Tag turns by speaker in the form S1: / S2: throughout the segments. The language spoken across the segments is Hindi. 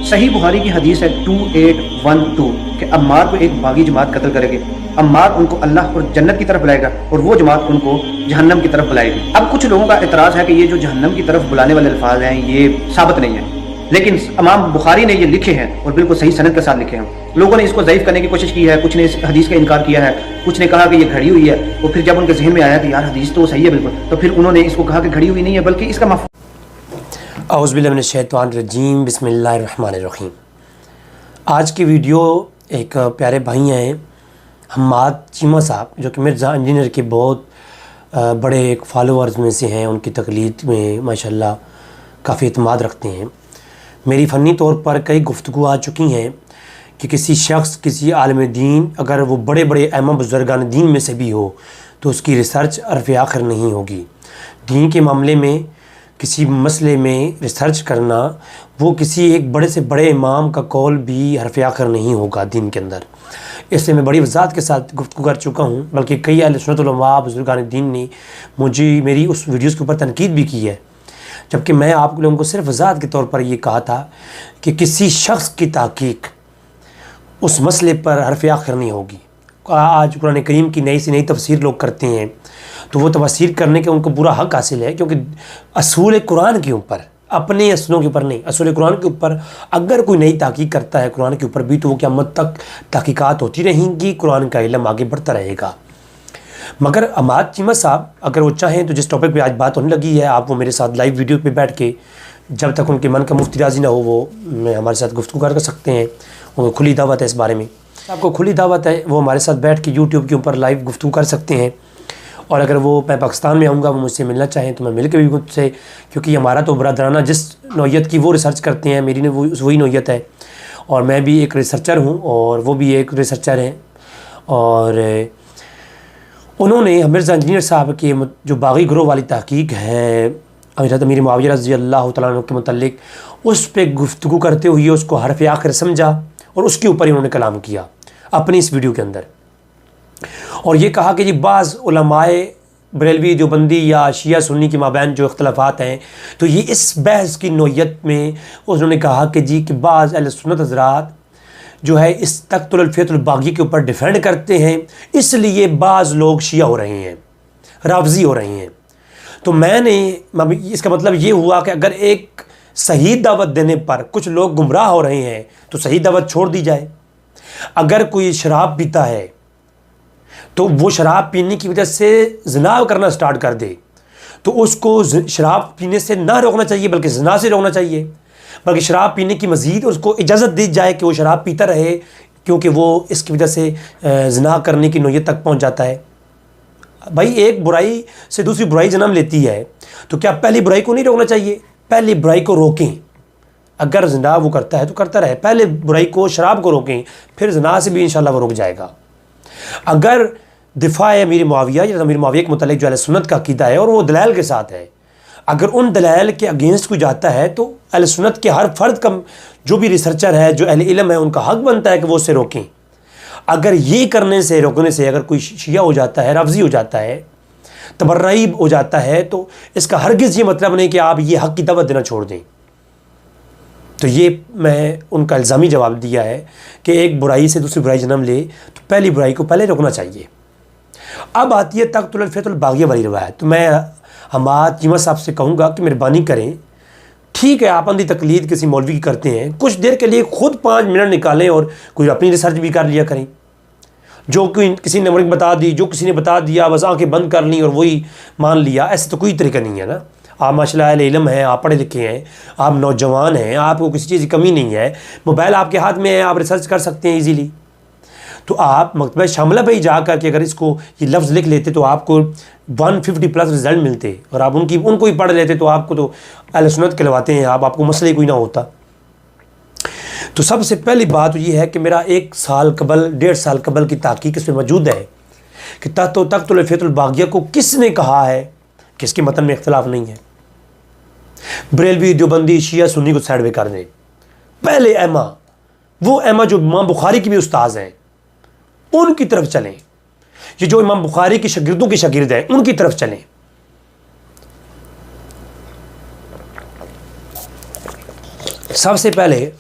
S1: सही बुखारी की हदीस है 2812 कि अम्मार को एक बागी जमात कत्ल करेगी, अम्मार उनको अल्लाह और जन्नत की तरफ बुलाएगा और वो जमात उनको जहन्नम की तरफ बुलाएगी। अब कुछ लोगों का एतराज़ है कि ये जो जहन्नम की तरफ बुलाने वाले अल्फाज हैं ये साबित नहीं है, लेकिन इमाम बुखारी ने ये लिखे हैं और बिल्कुल सही सनद के साथ लिखे हैं। लोगों ने इसको ज़ईफ़ करने की कोशिश की है, कुछ ने इस हदीस का इनकार किया है, कुछ ने कहा कि ये घड़ी हुई है, और फिर जब उनके जहन में आया कि यार हदीस तो सही है बिल्कुल, तो फिर उन्होंने इसको कहा कि घड़ी हुई नहीं है बल्कि इसका
S2: औज़ु बिल्लाहि मिनश्शैतानिर्रजीम, बिस्मिल्लाहिर्रहमानिर्रहीम। आज की वीडियो एक प्यारे भाई हैं हम्माद चीमा साहब, जो कि मिर्ज़ा इंजीनियर के बहुत बड़े एक फॉलोअर्स में से हैं। उनकी तकलीद में माशाल्लाह काफ़ी इत्मीनान रखते हैं। मेरी फ़नी तौर पर कई गुफ्तगू आ चुकी हैं कि किसी शख्स, किसी आलिम दीन, अगर वो बड़े बड़े अइम्मा बुज़ुर्गान दीन में से भी हो तो उसकी रिसर्च अरफ़ आखिर नहीं होगी। दीन के मामले में किसी मसले में रिसर्च करना, वो किसी एक बड़े से बड़े इमाम का कौल भी हरफ़ आखिर नहीं होगा दीन के अंदर। इसलिए मैं बड़ी वज़ाहत के साथ गुफ्तगू कर चुका हूँ, बल्कि कई अहले सुन्नत वल जमाअत बुज़ुर्गान दीन ने मेरी उस वीडियोज़ के ऊपर तनकीद भी की है, जबकि मैं आप लोगों को सिर्फ वज़ाहत के तौर पर ये कहा था कि किसी शख्स की तहक़ीक़ उस मसले पर हरफ़ आखिर नहीं होगी। आज कुरान करीम की नई से नई तफसीर लोग करते हैं, तो वो तफसीर करने के उनको पूरा हक़ हासिल है, क्योंकि असूल कुरान के ऊपर, अपने असलों के ऊपर नहीं, असूल कुरान के ऊपर अगर कोई नई तहक़ीक़ करता है कुरान के ऊपर भी, तो वो क़यामत तक तहक़ीक़ात होती रहेंगी, कुरान का इल्म आगे बढ़ता रहेगा। मगर हम्माद चीमा साहब अगर वो चाहें तो जिस टॉपिक पे आज बात होने लगी है, आप वो मेरे साथ लाइव वीडियो पे बैठ के, जब तक उनके मन का मुफ्ती राज़ी ना हो, वो हमारे साथ गुफ्तगू कर सकते हैं। उनको खुली दावत है इस बारे में, आपको खुली दावत है, वो हमारे साथ बैठ के यूट्यूब के ऊपर लाइव गुफ्तगू कर सकते हैं। और अगर मैं पाकिस्तान में आऊँगा, वो मुझसे मिलना चाहें तो मैं मिल के भी मुझसे, क्योंकि हमारा तो बरदराना जिस नौयत की वो रिसर्च करते हैं, मेरी ने वही नौयत है, और मैं भी एक रिसर्चर हूँ और वो भी एक रिसर्चर हैं। और उन्होंने मिर्ज़ा इंजीनियर साहब के जो बागी ग्रोह वाली तहक़ीक़ है हज़रत अमीर मुआविया रज़ियल्लाहु तआला अन्हु के मुतल्लिक़, उस पर गुफ्तगू करते हुए उसको हरफ़ आखिर समझा और उसके ऊपर इन्होंने कलाम किया अपनी इस वीडियो के अंदर, और ये कहा कि जी बाज़ उलमाए बरेलवी देवबंदी या शिया सुन्नी के माबैन जो इख्तलाफात हैं, तो ये इस बहस की नौयत में उन्होंने कहा कि जी कि बाज़ अहले सुन्नत हज़रात जो है इस तक़्तुल फ़ितुल बागी के ऊपर डिफेंड करते हैं, इसलिए बाज़ लोग शिया हो रहे हैं, राफ़ज़ी हो रहे हैं। तो इसका मतलब ये हुआ कि अगर एक सही दावत देने पर कुछ लोग गुमराह हो रहे हैं तो सही दावत छोड़ दी जाए। अगर कोई शराब पीता है तो वो शराब पीने की वजह से ज़िना करना स्टार्ट कर दे, तो उसको शराब पीने से ना रोकना चाहिए बल्कि ज़िना से रोकना चाहिए, बल्कि शराब पीने की मज़ीद उसको इजाज़त दी जाए कि वो शराब पीता रहे, क्योंकि वो इसकी वजह से ज़िना करने की नौयत तक पहुँच जाता है। भाई एक बुराई से दूसरी बुराई जन्म लेती है, तो क्या पहली बुराई को नहीं रोकना चाहिए? पहली बुराई को रोकें। अगर ज़िना वो करता है तो करता रहे, पहले बुराई को, शराब को रोकें, फिर ज़िना से भी इंशाल्लाह वो रुक जाएगा। अगर दिफा है अमीर मुआविया या अमीर मुआविया के मुतालिक जो अहले सुन्नत का अकीदा है और वो दलाइल के साथ है, अगर उन दलाइल के अगेंस्ट कोई जाता है तो अहले सुन्नत के हर फर्द का, जो भी रिसर्चर है, जो अहले इल्म है, उनका हक़ बनता है कि वो उससे रोकें। अगर ये करने से, रोकने से, अगर कोई शिया हो जाता है, राफ़ज़ी हो जाता है, तबर्रई हो जाता है, तो इसका हरगिज़ ये मतलब नहीं कि आप ये हक़ की दावत देना छोड़ दें। तो ये मैं उनका इल्ज़ामी जवाब दिया है कि एक बुराई से दूसरी बुराई जन्म ले तो पहली बुराई को पहले रोकना चाहिए। अब आती है तक़्तुल फ़ितुल बागिया वाली रिवायत। तो मैं हम्माद चीमा साहब से कहूँगा कि मेहरबानी करें, ठीक है आप अंधी तकलीद किसी मौलवी की करते हैं, कुछ देर के लिए खुद 5 मिनट निकालें और कोई अपनी रिसर्च भी कर लिया करें। जो कोई किसी ने बता दी, जो किसी ने बता दिया, बस आँखें बंद कर ली और वही मान लिया, ऐसे तो कोई तरीका नहीं है ना। आप माशाल्लाह अहले इल्म हैं, आप पढ़े लिखे हैं, आप नौजवान हैं, आपको किसी चीज़ की कमी नहीं है, मोबाइल आपके हाथ में है, आप रिसर्च कर सकते हैं ईज़ीली। तो आप मकतबा शामिला पे ही जा कर के अगर इसको ये लफ्ज़ लिख लेते तो आपको 150+ रिज़ल्ट मिलते, और आप उनको ही पढ़ लेते तो आपको तो अहले सुन्नत कहलवाते हैं आप, आपको मसले कोई ना होता। तो सबसे पहली बात ये है कि मेरा 1 साल कबल, 1.5 साल कबल की तहक़ीक़ इसमें मौजूद है कि तक़्तुल फ़ितुल बागिया को किसने कहा है, किसके मतन में इख्तिलाफ़ नहीं है। बरेलवी देवबंदी शिया सुन्नी को साइड में कर दें, पहले अइम्मा, वो अइम्मा जो इमाम बुखारी की भी उस्ताद हैं, उनकी तरफ चलें। ये जो इमाम बुखारी के शागिर्दों के शागिर्द हैं, उनकी तरफ चलें। सबसे पहले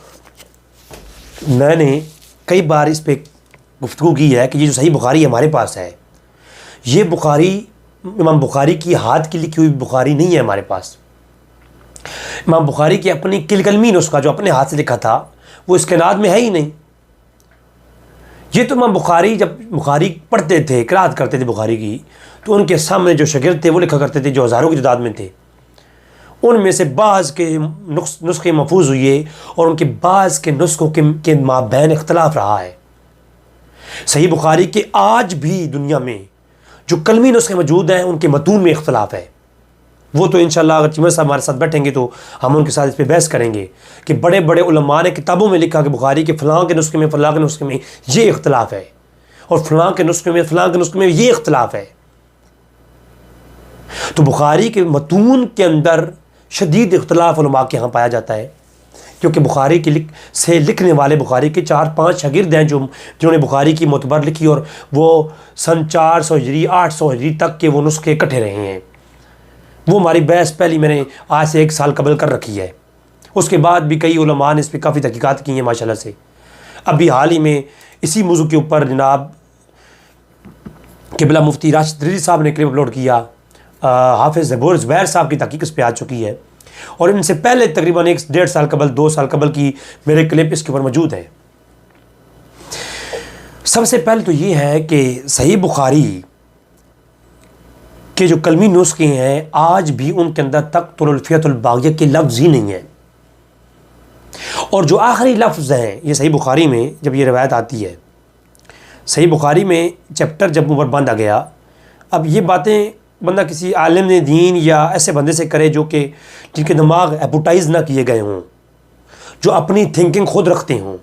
S2: मैंने कई बार इस पर गुफ्तगू की है कि ये जो सही बुखारी हमारे पास है, ये बुखारी इमाम बुखारी की हाथ की लिखी हुई बुखारी नहीं है हमारे पास। इमाम बुखारी की अपनी किलकलमी नुस्खा जो अपने हाथ से लिखा था वो इसकेनाद में है ही नहीं। ये तो इमाम बुखारी जब बुखारी पढ़ते थे, क़िराअत करते थे बुखारी की, तो उनके सामने जो शागिर्द थे वो लिखा करते थे जो हज़ारों की तादाद में थे। उनमें से बाज़ के नुस्खे महफूज हुए और उनके बाज़ के नुस्खों के माबैन इख्तलाफ रहा है। सही बुखारी के आज भी दुनिया में जो कलमी नुस्खे मौजूद हैं उनके मतून में इख्तलाफ है। वो तो इंशाअल्लाह अगर चिमर साहब हमारे साथ बैठेंगे तो हम उनके साथ इस पर बहस करेंगे कि बड़े बड़े उलमा ने किताबों में लिखा कि बुखारी के फ़लाँ के नुस्खे में फ़लाँ के नुस्खे में ये इख्तलाफ है और फ़लाँ के नुस्खे में फ़लाँ के नुस्खे में ये इख्तलाफ है। तो बुखारी के मतून के अंदर शदीद इख्तलाफ उलमा के यहाँ पाया जाता है, क्योंकि बुखारी की लिखने वाले बुखारी के 4-5 शागिर्द हैं जिन्होंने बुखारी की मोतबर लिखी और वो सन 400 हिजरी 800 हिजरी तक के वो नुस्खे इकट्ठे रहे हैं। वो हमारी बहस पहली मैंने आज से 1 साल कबल कर रखी है। उसके बाद भी कई उलमा ने इस पर काफ़ी तहकीकात की हैं माशाल्लाह से। अभी हाल ही में इसी मौजू के ऊपर जनाब क़िबला मुफ्ती राशिद रिज़वी साहब ने क्लिप अपलोड किया। हाफिज़ ज़ुबैर साहब की तहकीक इस पर आ चुकी है और इनसे पहले तकरीबन 1-1.5 साल कबल 2 साल कबल की मेरे क्लिप इसके ऊपर मौजूद है। सबसे पहले तो ये है कि सही बुखारी के जो कलमी नुस्खे हैं आज भी उनके अंदर तक़्तुल फ़ियतुल बाग़िया के लफ्ज़ ही नहीं है। और जो आखिरी लफ्ज़ हैं ये सही बुखारी में जब ये रवायत आती है, सही बुखारी में चैप्टर जब ऊपर बंद आ गया, अब ये बातें बंदा किसी आलिम दीन या ऐसे बंदे से करे जो कि जिनके दिमाग एपोटाइज़ ना किए गए हों, जो अपनी थिंकिंग खुद रखते हों,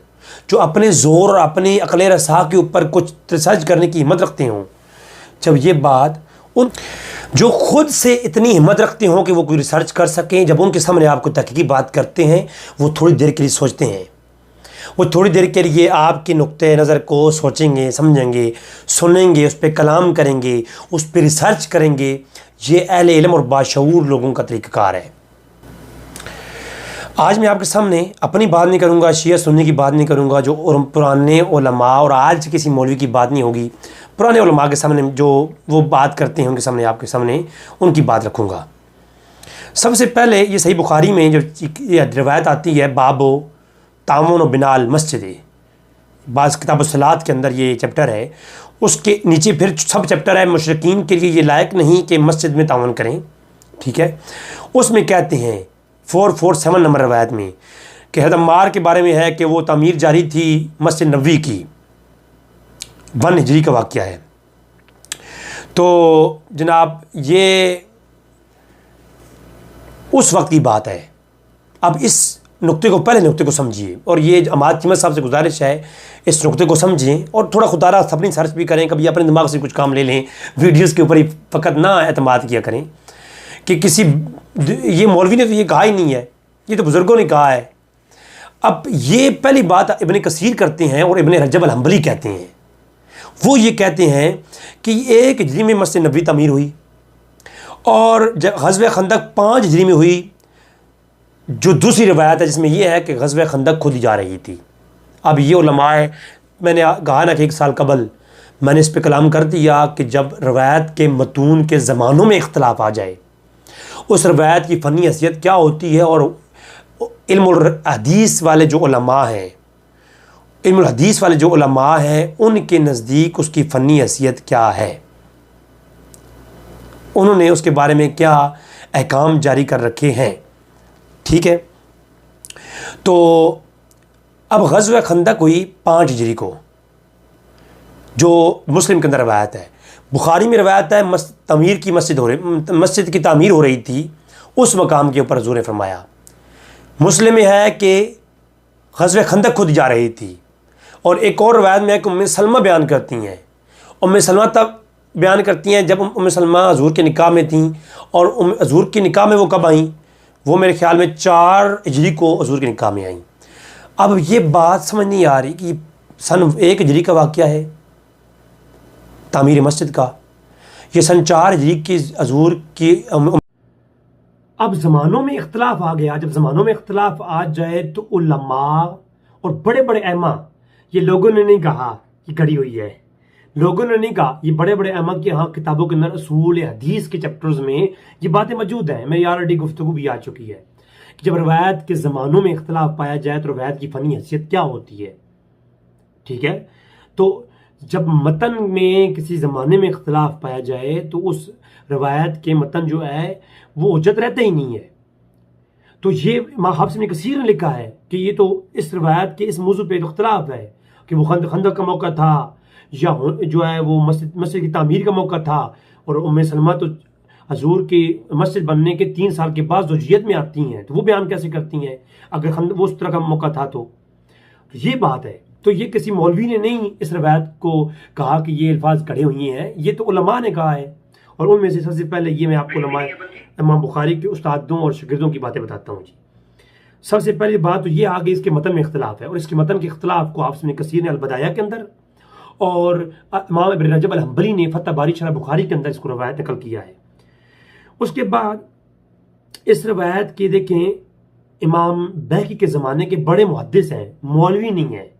S2: जो अपने ज़ोर और अपनी अक़ल रसा के ऊपर कुछ रिसर्च करने की हिम्मत रखते हों। जब ये बात उन जो खुद से इतनी हिम्मत रखते हों कि वो कोई रिसर्च कर सकें, जब उनके सामने आपको तहकीकी बात करते हैं वो थोड़ी देर के लिए सोचते हैं, वो थोड़ी देर के लिए आपके नुक्ते नज़र को सोचेंगे, समझेंगे, सुनेंगे, उस पर कलाम करेंगे, उस पर रिसर्च करेंगे। ये अहले इल्म और बाशऊर लोगों का तरीक़ाकार है। आज मैं आपके सामने अपनी बात नहीं करूँगा, शिया सुन्नी की बात नहीं करूँगा, जो पुराने उलमा और आज किसी मौलवी की बात नहीं होगी। पुराने उलमा के सामने जो वो बात करते हैं उनके सामने आपके सामने उनकी बात रखूँगा। सबसे पहले ये सही बुखारी में जो रवायत आती है बाबो तामुन व बिनाल मस्जिद, बाज़ किताब सलात के अंदर ये चैप्टर है, उसके नीचे फिर सब चैप्टर है मुशरिकीन के लिए ये लायक नहीं कि मस्जिद में तामुन करें। ठीक है, उसमें कहते हैं 447 नंबर रवायत में कि हज़रत अम्मार के बारे में है कि वो तामीर जारी थी मस्जिद नबवी की, 1 हिजरी का वाक़या है। तो जनाब ये उस वक्त की बात है। अब इस नुक्ते को, पहले नुक्ते को समझिए और ये अमाद चिमर साहब से गुजारिश है इस नुक्ते को समझें और थोड़ा खुदारा अपनी सर्च भी करें, कभी अपने दिमाग से कुछ काम ले लें, वीडियोस के ऊपर ही फ़कत ना एतमाद किया करें कि किसी ये मौलवी ने तो ये कहा ही नहीं है, ये तो बुज़ुर्गों ने कहा है। अब ये पहली बात इब्न कसीर करते हैं और इब्न रजब अल-हंबली कहते हैं। वो ये कहते हैं कि 1 हिजरी में मस्जिद नबवी तामीर हुई और ग़ज़वे खंदक 5 हिजरी में हुई, जो दूसरी रवायत है जिसमें यह है कि ग़ज़वे खंदक खुद जा रही थी। अब ये उलमाए, मैंने कहा ना कि 1 साल कबल मैंने इस पर कलाम कर दिया कि जब रवायत के मतून के ज़मानों में इख्तलाफ आ जाए उस रवायत की फ़नी हैसियत क्या होती है और इल्मुल हदीस वाले जो उलमा हैं, इल्मुल हदीस वाले जो उलमा हैं उनके नज़दीक उसकी फ़नी हैसियत क्या है, उन्होंने उसके बारे में क्या अहकाम जारी कर रखे हैं। ठीक है, तो अब ग़ज़वे खंदक हुई 5 हिजरी को, जो मुस्लिम के अंदर रवायत है। बुखारी में रवायत है तमीर की मस्जिद की तामीर हो रही थी, उस मकाम के ऊपर हुज़ूर ने फरमाया। मुस्लिम में है कि ग़ज़वे खंदक खुद जा रही थी और एक और रवायत में है कि उम्मे सलमा बयान करती हैं। उम्मे सलमा तब बयान करती हैं जब उम्मे सलमा हज़ूर के निकाह में थीं और हज़ूर के निकाह में वो कब आईं, वो मेरे ख़्याल में 4 हिजरी को हज़ूर के निकाह में आईं। अब ये बात समझ नहीं आ रही कि सन 1 हिजरी का वाक़या है तामीर मस्जिद का, ये सन 4 हिजरी की हज़ूर की। अब ज़मानों में इख्तलाफ आ गया। जब ज़मानों में इख्तलाफ आ जाए तो उलमा और बड़े बड़े अहमा, ये लोगों ने नहीं कहा कि गढ़ी हुई है, लोगों ने नहीं कहा, ये बड़े बड़े अहमा के यहाँ किताबों के अंदर असूल हदीस के चैप्टर्स में ये बातें मौजूद हैं। मेरी ऑलरेडी गुफ्तगू भी आ चुकी है कि जब रवायत के ज़मानों में इख्तलाफ पाया जाए तो रवायत की फ़नी हैसियत क्या होती है। ठीक है, तो जब मतन में किसी ज़माने में इख्तलाफ पाया जाए तो उस रवायत के मतन जो है वो उजत रहते ही नहीं है। तो ये इमाम हाफिज़ इब्न कसीर ने लिखा है कि ये तो इस रवायत के इस मौजू पे इख्तलाफ है कि वो खंदक का मौका था या जो है वो मस्जिद की तामीर का मौका था, और उम्मे सलमा तो हजूर की मस्जिद बनने के 3 साल के बाद ज़ौजियत में आती हैं, तो वो बयान कैसे करती हैं अगर वो उस तरह का मौका था तो ये बात है। तो ये किसी मौलवी ने नहीं इस रवायत को कहा कि ये अल्फाज गढ़े हुए हैं, ये तो उलमा ने कहा है। और उनमें से सबसे पहले ये मैं आपको इमाम बुखारी के उस्तादों और शागिर्दों की बातें बताता हूँ जी। सबसे पहली बात तो ये आगे इसके मतन में इख्तलाफ है, और इसके मतन के इख्तलाफ को हाफिज़ इब्न कसीर ने अल-बदाया के अंदर और इमाम इब्न रजब अल-हंबली ने फतह बारी शरह बुखारी के अंदर इसको रवायत नकल किया है। उसके बाद इस रवायत के देखें, इमाम बैकी के ज़माने के बड़े मुहद्दिस हैं, मौलवी नहीं है।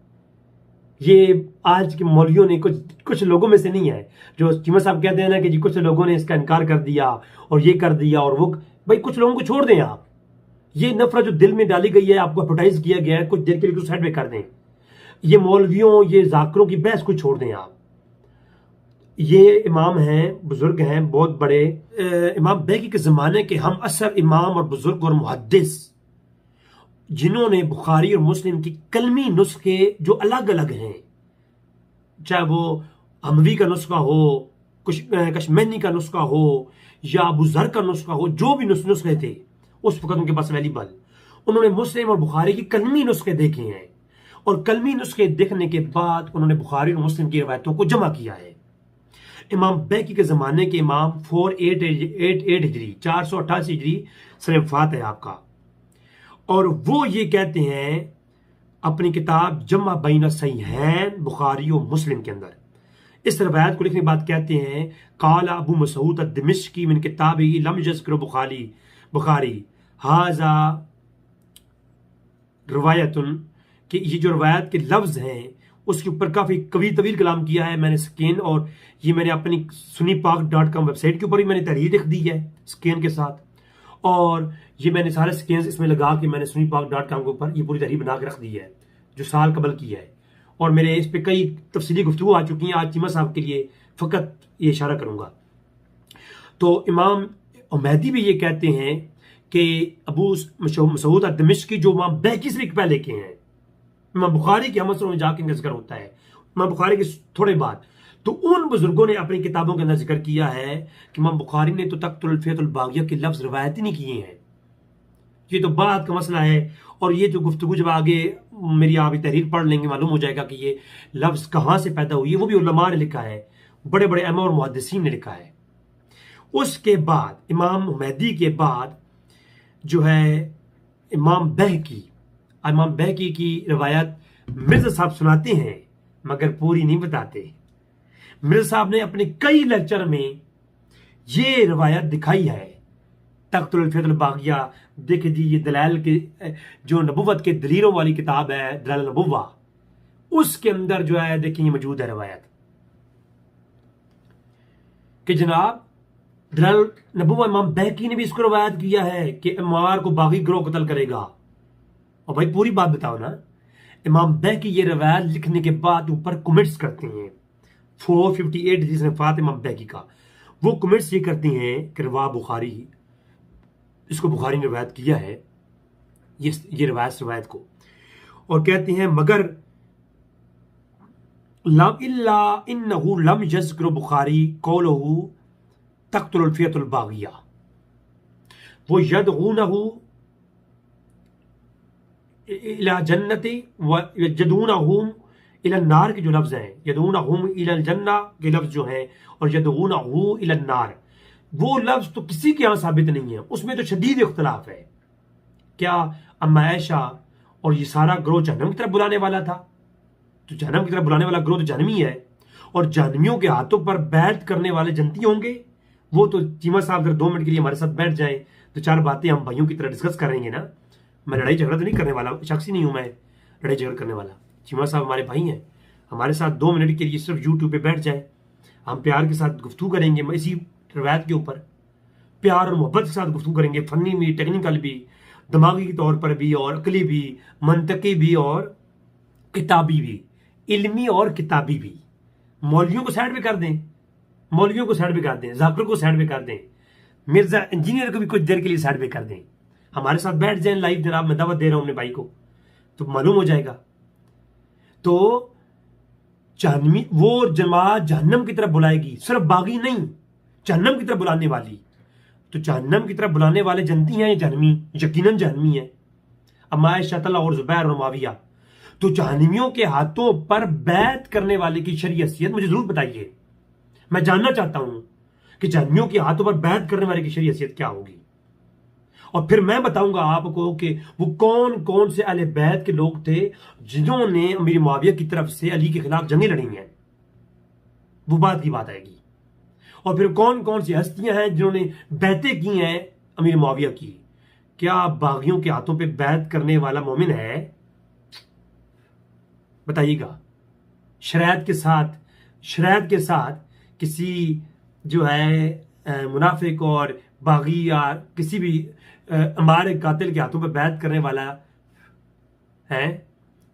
S2: ये आज के मौलवियों ने कुछ लोगों में से नहीं है जो चीमा साहब कहते हैं ना कि जी कुछ लोगों ने इसका इनकार कर दिया और ये कर दिया और वो। भाई कुछ लोगों को छोड़ दें आप, ये नफरत जो दिल में डाली गई है, आपको एडवर्टाइज किया गया है, कुछ देर के लिए साइड में कर दें। ये मौलवियों, ये जाकिरों की बहस को छोड़ दें आप। ये इमाम हैं, बुजुर्ग हैं, बहुत बड़े इमाम बैकी के ज़माने के हम असर इमाम और बुजुर्ग और मुहद्दिस, जिन्होंने बुखारी और मुस्लिम की कलमी नुस्खे जो अलग अलग हैं, चाहे वो हमवी का नुस्खा हो, कशमैनी का नुस्खा हो या अबू ज़र का नुस्खा हो, जो भी नुस्खे थे उस वक्त उनके पास अवेलेबल, उन्होंने मुस्लिम और बुखारी की कलमी नुस्खे देखे हैं, और कलमी नुस्खे देखने के बाद उन्होंने बुखारी और मुस्लिम की रवायतों को जमा किया है। इमाम बैकी के ज़माने के इमाम 488 हिजरी 488 हिजरी सन वफ़ात है आपका, और वो ये कहते हैं अपनी किताब जमा बैन सहीहैन बुखारी और मुस्लिम के अंदर इस रवायत को लिखने के बाद कहते हैं, काला अबू मसूद अद-दिमिश्की मिन किताबी लम यज़्कुर बुखारी हाजा रवायतुन, कि ये जो रवायत के लफ्ज़ हैं उसके ऊपर काफ़ी तवील कलाम किया है मैंने स्कैन, और ये मैंने अपनी sunnipak.com वेबसाइट के ऊपर ही मैंने तहरीर लिख दी है स्कैन के साथ, और ये मैंने सारे स्कैन इसमें लगा के मैंने sunnipak.com के ऊपर ये पूरी तहरीर बना के रख दी है जो साल कबल की है, और मेरे इस पे कई तफसीली गुफ्तगू आ चुकी हैं। आज चीमा साहब के लिए फ़कत ये इशारा करूँगा। तो इमाम उमैदी भी ये कहते हैं कि अबू मसूद अद-दिमिश्की जो इमाम बैकी से पहले के हैं, इमाम बुखारी के हमसरों में जाके इनका जिक्र होता है, इमाम बुखारी के थोड़े बाद, तो उन बुजुर्गों ने अपनी किताबों के अंदर जिक्र किया है कि इमाम बुखारी ने तो तख्तुल फ़ियतुल बागिया के लफ्ज़ रवायत ही नहीं किए हैं। ये तो बात का मसला है, और ये जो गुफ्तगू जब आगे मेरी आप तहरीर पढ़ लेंगे मालूम हो जाएगा कि ये लफ्ज़ कहाँ से पैदा हुई है, वो भी उलमा ने लिखा है, बड़े बड़े अइम्मा और मुहद्दिसीन ने लिखा है। उसके बाद इमाम उमैदी के बाद जो है इमाम बहकी की रवायत मिर्ज़ा साहब सुनाते हैं मगर पूरी नहीं बताते। मिर्ज़ा साहब ने अपने कई लेक्चर में ये रवायत दिखाई है, तख्तुल फ़ियतुल बागिया। देखे जी, ये दलाइल के जो नबुव्वत के दलीलों वाली किताब है दलाइल नबुव्वा, उसके अंदर जो है देखिए ये मौजूद है रवायत कि जनाब दलाइल नबुव्वा इमाम बैकी ने भी इसको रवायत किया है कि इमार को बागी गिरोह कत्ल करेगा। और भाई पूरी बात बताओ ना, इमाम बैकी ये रवायत लिखने के बाद ऊपर कमेंट्स करते हैं 458 जिसने वफ़ात इमाम बैकी का, वो कमेंट्स ये करते हैं कि रवा बुखारी, इसको बुखारी ने रवायत किया है ये रवायत को, और कहते हैं मगर लम इल्ला इन्नहु लम यज़्कुर बुखारी कौलहु तख्तुल फ़ियतुल बागिया वो यदऊनहु इला जन्नति व यदऊनहुम इला नार के जो लफ्ज़ हैं, यदऊनहुम इला जन्ना के लफ्ज़ जो हैं और यदऊनहु इला नार, वो लफ्ज़ तो किसी के यहाँ साबित नहीं है, उसमें तो शदीद इख्तलाफ है। क्या अम्मा आयशा और ये सारा ग्रोह जहन्नम की तरफ बुलाने वाला था? तो जहन्नम की तरफ बुलाने वाला ग्रोह तो जहन्नमी है, और जहन्नमियों के हाथों पर बैठ करने वाले जन्नती होंगे। वो तो चीमा साहब अगर 2 मिनट के लिए हमारे साथ बैठ जाए तो 4 बातें हम भाइयों की तरह डिस्कस करेंगे ना। मैं लड़ाई झगड़ा तो नहीं करने वाला शख्स ही नहीं हूं मैं, लड़ाई झगड़ करने वाला। चीमा साहब हमारे भाई हैं, हमारे साथ 2 मिनट के लिए सिर्फ यूट्यूब पे बैठ जाए, हम प्यार के साथ गुफ्तगू करेंगे इसी रवायत के ऊपर, प्यार और मोहब्बत के साथ गुफ्तगू करेंगे, फनी भी, टेक्निकल भी, दिमागी तौर पर भी, और अकली भी, मंतकी भी, और किताबी भी, इल्मी और किताबी भी। मौलवियों को साइड पे कर दें, मौलवियों को साइड पे कर दें, जाकिर को साइड पे कर दें, मिर्जा इंजीनियर को भी कुछ देर के लिए साइड पे कर दें, हमारे साथ बैठ जाएं लाइव। जनाब मैं दावत दे रहा हूं अपने भाई को, तो मालूम हो जाएगा। तो जहन्नमी वो जमात जहन्नम की तरफ बुलाएगी, सिर्फ बागी नहीं, जहन्नम की तरफ बुलाने वाली। तो जहन्नम की तरफ बुलाने वाले जनती हैं ये जहन्नमी, यकीनन जहन्नमी है, अम्मा शतला और जुबैर और माविया। तो जहन्नमियों के हाथों पर बैत करने वाले की शरीयत मुझे जरूर बताइए, मैं जानना चाहता हूं कि जहन्नमियों के हाथों पर बैत करने वाले की शरीयत क्या होगी। और फिर मैं बताऊंगा आपको कि वो कौन कौन से अहले बैत के लोग थे जिन्होंने अमीर मुआविया की तरफ से अली के खिलाफ जंगें लड़ी हैं, वो बात की बात आएगी। और फिर कौन कौन सी हस्तियां हैं जिन्होंने बैतें की हैं अमीर मुआविया की। क्या बागियों के हाथों पे बैत करने वाला मोमिन है? बताइएगा। शरायत के साथ किसी जो है मुनाफिक और बागी या किसी भी अमार कातिल के हाथों पे बैत करने वाला है,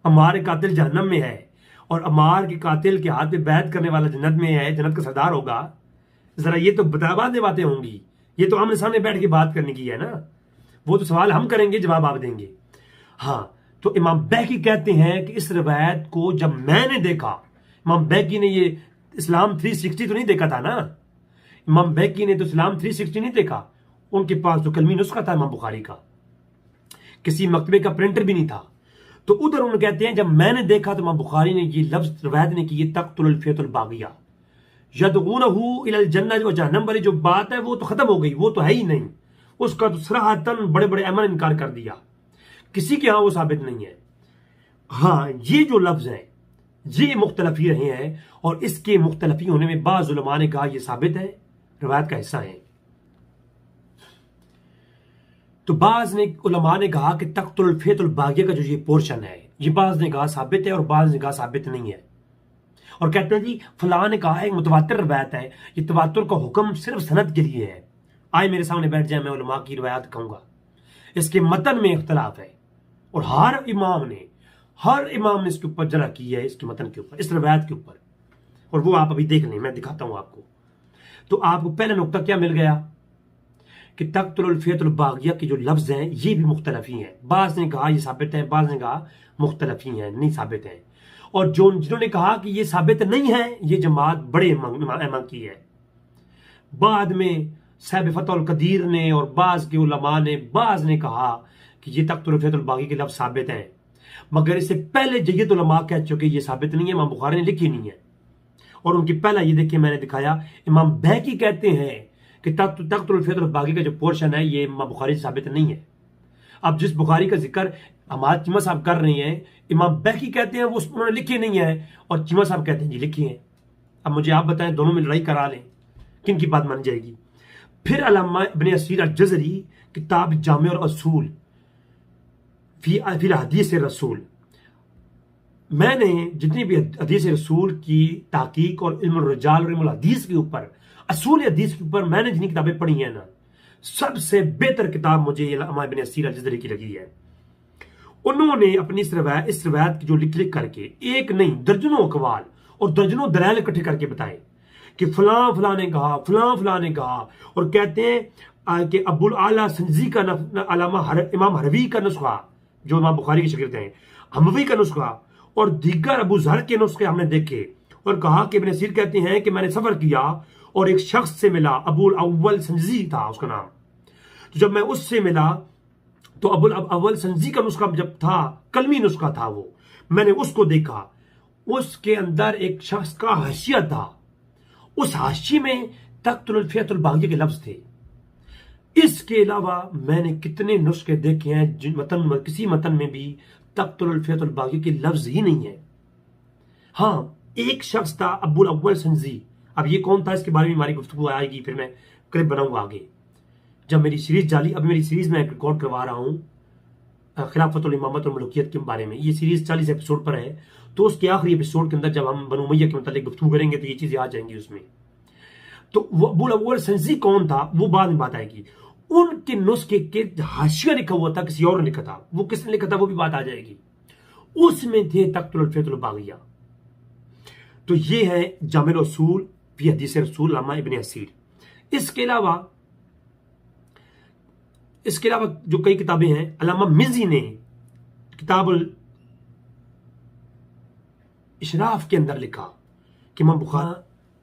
S2: अमार कातिल जहन्नम में है और अमार के कातिल के हाथ पे बैत करने वाला जन्नत में है, जन्नत का सरदार होगा। जरा ये तो बताबाद बातें होंगी, ये तो आमने सामने बैठ के बात करने की है ना। वो तो सवाल हम करेंगे, जवाब आप देंगे। हाँ, तो इमाम बैकी कहते हैं कि इस रवायत को जब मैंने देखा, इमाम बैकी ने ये इस्लाम 360 तो नहीं देखा था ना, इमाम बैकी ने तो इस्लाम 360 नहीं देखा, उनके पास तो कलमी नुस्खा था इमाम बुखारी का, किसी मकतबे का प्रिंटर भी नहीं था। तो उधर उन्होंने कहते हैं जब मैंने देखा तो इमाम बुखारी ने ये लफ्ज रवायत ने की, तक़्तुल फ़ियतुल बागिया यदऊनहु इलल जन्नह, जो जहन्नम वाली जो बात है वो तो खत्म हो गई, वो तो है ही नहीं, उसका तो सराहतन बड़े बड़े अमल इनकार कर दिया, किसी के यहां वो साबित नहीं है। हाँ, ये जो लफ्ज है ये मुख्तलफी रहे हैं और इसके मुख्तलफी होने में बाज़ उलमा ने कहा यह साबित है, रवायत का हिस्सा है। तो बाज़ ने उलमा ने कहा कि तक़्तुल फ़ियतुल बागिया का जो ये पोर्शन है, ये बाज़ ने कहा साबित है और बाज़ ने कहा साबित नहीं है। और कहते हैं जी फलां ने कहा एक मुतवातिर रवायत है, ये तवातुर का हुक्म सिर्फ सनद के लिए है। आए मेरे सामने बैठ जाए, मैं उलमा की रवायत कहूंगा, इसके मतन में इख्तलाफ है और हर इमाम ने इसके ऊपर जरा की है, इसके मतन के ऊपर, इस रवायत के ऊपर, और वो आप अभी देख लें, मैं दिखाता हूं आपको। तो आपको पहला नुक्ता क्या मिल गया कि तक़्तुल फ़ियतुल बागिया के जो लफ्ज हैं ये भी मुख्तलफी हैं। बाज़ ने कहा ये साबित है, बाज़ ने कहा मुख्तलफी हैं, नहीं साबित है। और जिन्होंने कहा कि ये साबित नहीं है, ये जमात बड़े इमाम की है। बाद में साहिब फ़तहुल क़दीर ने और बाज़ के उलमा ने, बाज़ ने कहा कि ये तक़्तुल फ़ियतुल बागिया के लफ्ज साबित हैं, मगर इससे पहले जय्यद उलमा कह चुके ये साबित नहीं है, इमाम बुखारी ने लिखी नहीं है। और उनकी पहला ये देखिए मैंने दिखाया, इमाम बैकी कहते हैं कि तक़्तुल फ़ियतुल बागिया का जो पोर्शन है ये इमाम बुखारी से साबित नहीं है। अब जिस बुखारी का जिक्र हमारे चिमा साहब कर रहे हैं, इमाम बैकी कहते हैं वो उन्होंने लिखी नहीं है और चिमा साहब कहते हैं जी लिखी है। अब मुझे आप बताएं, दोनों में लड़ाई करा लें, किन की बात मानी जाएगी? फिर अल्लामा इब्न असीर अल-जज़री किताब जामे और असूल फी हदीस रसूल, मैंने जितनी भी हदीस रसूल की ताकीक और इल्म रिजाल और इल्म हदीस के ऊपर, असूल हदीस के ऊपर मैंने जितनी किताबें पढ़ी हैं ना, सबसे बेहतर किताब मुझे अल्लामा इब्न असीर अल-जज़री की लगी है। उन्होंने अपनी इस रवायत की जो लिख करके एक नहीं दर्जनों अकवाल और दर्जनों दलाइल इकट्ठे करके बताए कि फलां फलां ने कहा, फलां फलां ने कहा, और कहते हैं कि अबुल आला संजी का इमाम हरवी का नुस्खा, जो इमाम बुखारी के शागिर्द हैं, हमवी का नुस्खा और दीगर अबू ज़र के नुस्खे हमने देखे। और कहा कि इब्न असीर कहते हैं कि मैंने सफर किया और एक शख्स से मिला, अबुल अव्वल संजी था उसका नाम। तो जब मैं उससे मिला तो अबुल अव्वल संजी का नुस्खा जब था, कलमी नुस्खा था वो, मैंने उसको देखा, उसके अंदर एक शख्स का हाशिया था, उस हाशी में तक़्तुल फ़ियतुल बागिया के लफ्ज थे। इसके अलावा मैंने कितने नुस्खे देखे हैं जिन किसी मतन में भी तक़्तुल फ़ियतुल बागिया के लफ्ज ही नहीं है। हाँ, एक शख्स था अबुल अव्वल संजी। अब ये कौन था, इसके बारे में हमारी गुफ्तगू आएगी, फिर मैं क्लिप बनाऊंगा आगे जब मेरी सीरीज जाली। अब मेरी सीरीज में रिकॉर्ड करवा रहा हूं खिलाफतुल इमामत और मलूकियत के बारे में। ये सीरीज 40 एपिसोड पर है, तो उसके आखिरी एपिसोड के अंदर जब हम बनु उमैया के मतलब गुफ्तगू करेंगे तो ये चीजें आ जाएंगी उसमें। तो अबू अल संजी कौन था वो बाद में बात आएगी। उनके नुस्खे के हाशिया लिखा हुआ था, किसी और ने लिखा था, वो किसने लिखा था वो भी बात आ जाएगी। उसमें थे तख्तुल फतुल बागिया। तो ये है जामिल उसूल फी हदीस रसूल अल्लामा इब्न असीर। इसके अलावा जो कई किताबें हैं, अल्लामा मिज़ी ने किताबुल इशराफ के अंदर लिखा कि इमाम बुखारी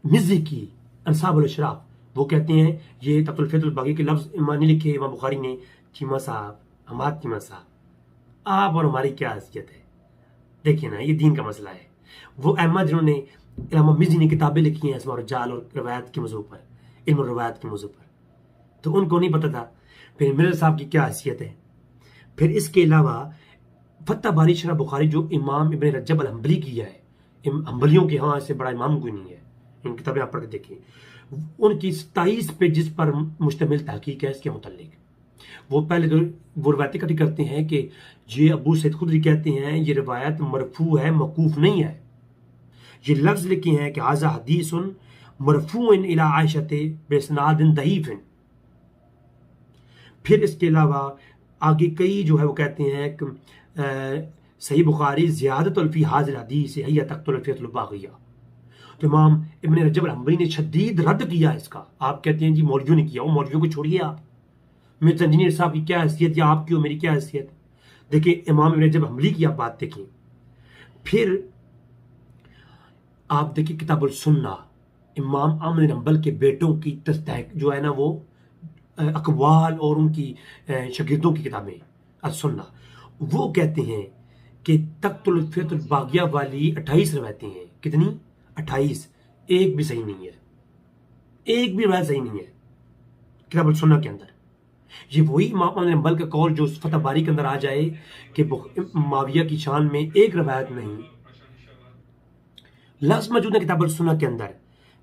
S2: मिज़ी की अंसाबुल इशराफ, वो कहते हैं ये तख्तुल फतुल बागी के लफ्ज नहीं लिखे इमाम बुखारी ने। चीमा साहब, हमाद चीमा साहब, आप और हमारी क्या हैसियत है? देखिए ना, ये दीन का मसला है। वो अहमद जिन्होंने इमाम मिज़ी ने किताबें लिखी हैं इसमा और जाल और रवायत के मौजू पर, इल्म और रवायत के मौजू पर, तो उनको नहीं पता था फिर मिर्ज़ा साहब की क्या हैसियत है। फिर इसके अलावा फतह बारी शरह बुखारी जो इमाम इब्न रजब अल हंबली की है, हंबलियों के यहाँ से बड़ा इमाम कोई नहीं है, इन किताबें आप पढ़ के देखिए। उनकी 27 पेजेस पर मुश्तमिल तहकीक है इसके मुतालिक। वो पहले तो वो रवायत इकट्ठी करते हैं कि ये अबू सईद खुदरी कहते हैं ये रवायत मरफू है, मकूफ नहीं है। ये लफ्ज लिखे हैं कि हाजा हदीसुन मरफून इला आयशते बेसनादिन दईफिन। फिर इसके अलावा आगे कई जो है वो कहते हैं कि सही बुखारी ज़ियादतुल फी हाज़िल हदीस हिया तख्तुल फतुल बागिया। तो इमाम इब्न रजब अल हंबली ने शदीद रद्द किया इसका। आप कहते हैं जी मौलवियों ने किया, वो मौलवियों को छोड़िए, आप मिर्ज़ा इंजीनियर साहब की क्या हैसियत या आपकी और मेरी क्या हैसियत। देखिए इमाम इब्न रजब हंबली की आप बात देखिए। फिर आप देखिए किताबुल सुन्ना, इमाम अहमद बिन हंबल के बेटों की तस्दीक जो है ना, वो अकवाल और उनकी शागिर्दों की किताबें अस-सुन्ना, वो कहते हैं कि तख्तुल फतुल बागिया वाली 28 रवायतें हैं। कितनी? 28। एक भी सही नहीं है, एक भी रवायत सही नहीं है किताबुल सुन्ना के अंदर। ये वही इमाम अहमद बिन हंबल का कौल जो फतह बारी के अंदर आ जाए कि मुआविया की शान में एक रवायत नहीं। लफ्ज़ मौजूद है किताबुल सुन्ना के अंदर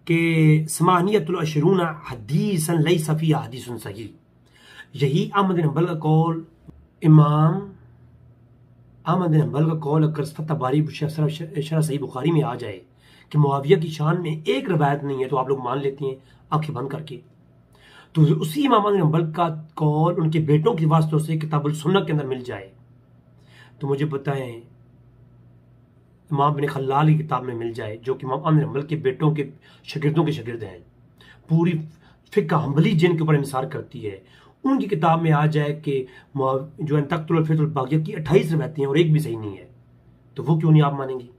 S2: कि समानियतुल अशरूना हदीसन लैसा फीहा हदीसुन सही। यही अहमद बिन हंबल का कौल, इमाम अहमद बिन हंबल का कौल अगर फतह बारी शरह सही बुखारी में आ जाए कि मुआविया की शान में एक रवायत नहीं है, तो आप लोग मान लेते हैं आंखें बंद करके। तो उसी इमाम अहमद बिन हंबल का कौल उनके बेटों की वास्तों से किताबुल सुन्ना के अंदर मिल जाए तो मुझे बताएं इमाम बिन खल्लाल की किताब में मिल जाए, जो कि इमाम अहमद बिन हंबल के बेटों के शागिर्दों के शागिर्द हैं, पूरी फिक्र हंबली जिन के ऊपर इंसार करती है, उनकी किताब में आ जाए कि जो है तख्तुल फतुल बागिया की 28 रवायतें हैं और एक भी सही नहीं है, तो वो क्यों नहीं आप मानेंगी।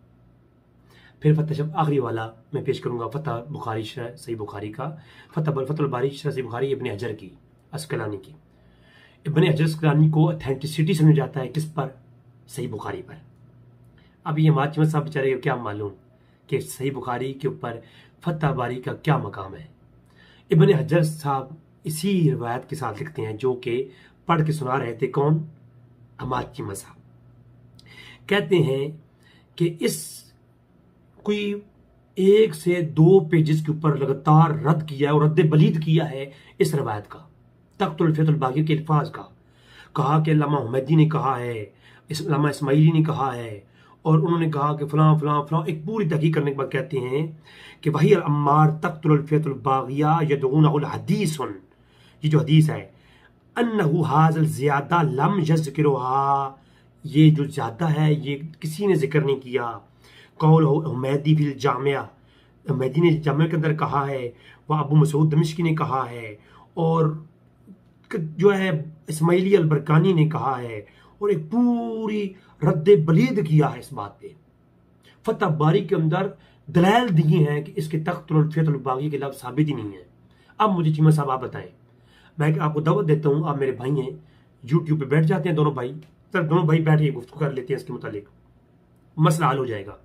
S2: फिर फतह शब आखिरी वाला मैं पेश करूंगा फतह बुखारी शरह सही बुखारी का, फतुल बारी शरह सही बुखारी इब्न हजर की अस्कलानी की। इब्न हजर अस्कलानी को ऑथेंटिसिटी समझ जाता है किस पर? सही बुखारी पर। अब ये माचिमत साहब बेचारे को क्या मालूम कि सही बुखारी के ऊपर फतह बारी का क्या मकाम है। इब्न हजर साहब इसी रिवायत के साथ लिखते हैं जो कि पढ़ के सुना रहे थे, कौन? माचिमत साहब कहते हैं कि इस कोई 1 से 2 पेजेस के ऊपर लगातार रद्द किया है और रद्द बलीद किया है इस रवायत का, तख्तुल फतुल बागी के अल्फाज का। कहा कि अल्लामा हुमैदी ने कहा है, अल्लामा इस्माइली ने कहा है, और उन्होंने कहा कि फलां फलां फलां, एक पूरी तहकीक करने के बाद कहते हैं कि वही अम्मार तख्तुल फतुल बागिया यदऊनहुल हदीसन, ये जो हदीस है, अन्नहु हाज़ल ज़ियादा लम यज़किरुहा, ये जो ज़्यादा है ये किसी ने जिक्र नहीं किया। कौल हुमैदी फिल जामिया, हुमैदी ने जामिया के अंदर कहा है, वह अबू मसूद दमिश्की ने कहा है, और जो है इस्माइली अल बरकानी ने कहा है, और एक पूरी रद्द बलीद किया है इस बात पे। फतह बारी के अंदर दलाल दिए हैं कि इसके तख्तुल फतुल बागी के लफ्ज़ साबित ही नहीं है। अब मुझे चीमा साहब आप बताएं, मैं आपको दावत देता हूँ, आप मेरे भाई हैं, यूट्यूब पे बैठ जाते हैं दोनों भाई, सर दोनों भाई बैठ के गुफ्तगू कर लेते हैं इसके मुतालिक, मसला हल हो जाएगा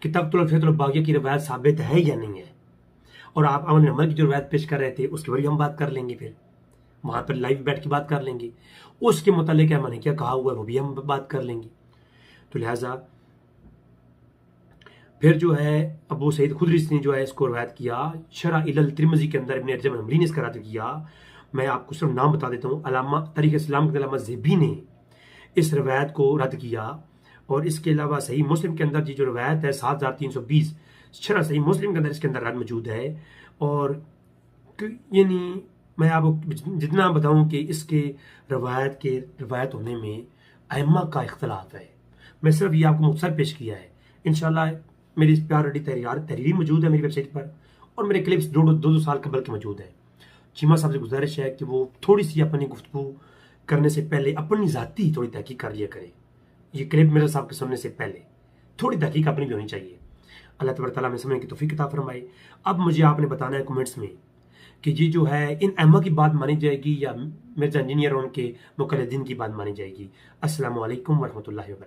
S2: कि तख्तुल फतुल बागी की रवायत साबित है या नहीं है। और आप अहमद बिन हंबल की जो रवायत पेश कर रहे थे उसके बारे में हम बात कर लेंगे, फिर वहां पर लाइव बैठ के बात कर लेंगे, उसके मुतालिक मैंने क्या कहा हुआ है वो भी हम बात कर लेंगे। तो लिहाजा फिर जो है अबू सईद खुदरी ने जो है इसको रवायत किया शरह इलल तिरमिज़ी के अंदर, इब्न रजब अल हंबली ने इसका रद्द किया। मैं आपको सिर्फ नाम बता देता हूँ, अल्लामा तारीख इस्लाम के अल्लामा ज़ेबी ने इस रवायत को रद्द किया। और इसके अलावा सही मुस्लिम के अंदर जी जो रवायत है 7320 शरह सही मुस्लिम के अंदर इसके अंदर रद्द मौजूद है। और यानी मैं आपको जितना बताऊं कि इसके रवायत होने में अइम्मा का इख्तलाफ है। मैं सिर्फ ये आपको मुख्तसर पेश किया है। इंशाल्लाह मेरी इस प्यार रेडी तहरीर मौजूद है मेरी वेबसाइट पर, और मेरे क्लिप्स दो साल कबल के मौजूद है। चीमा साहब से गुजारिश है कि वो थोड़ी सी अपनी गुफ्तगू करने से पहले अपनी ज़ाती थोड़ी तहकीक कर लिया करें। ये क्लिप मेरे साहब के सुनने से पहले थोड़ी तहकीक अपनी भी होनी चाहिए। अल्लाह तबारक तआला में समझने की तौफीक अता फरमाए। अब मुझे आपने बताना है कमेंट्स में कि ये जो है इन अइम्मा की बात मानी जाएगी या मिर्जा इंजीनियर और उनके मुक़ल्लिदीन की बात मानी जाएगी। अस्सलामु अलैकुम वरहमतुल्लाहि वबरकातुहू।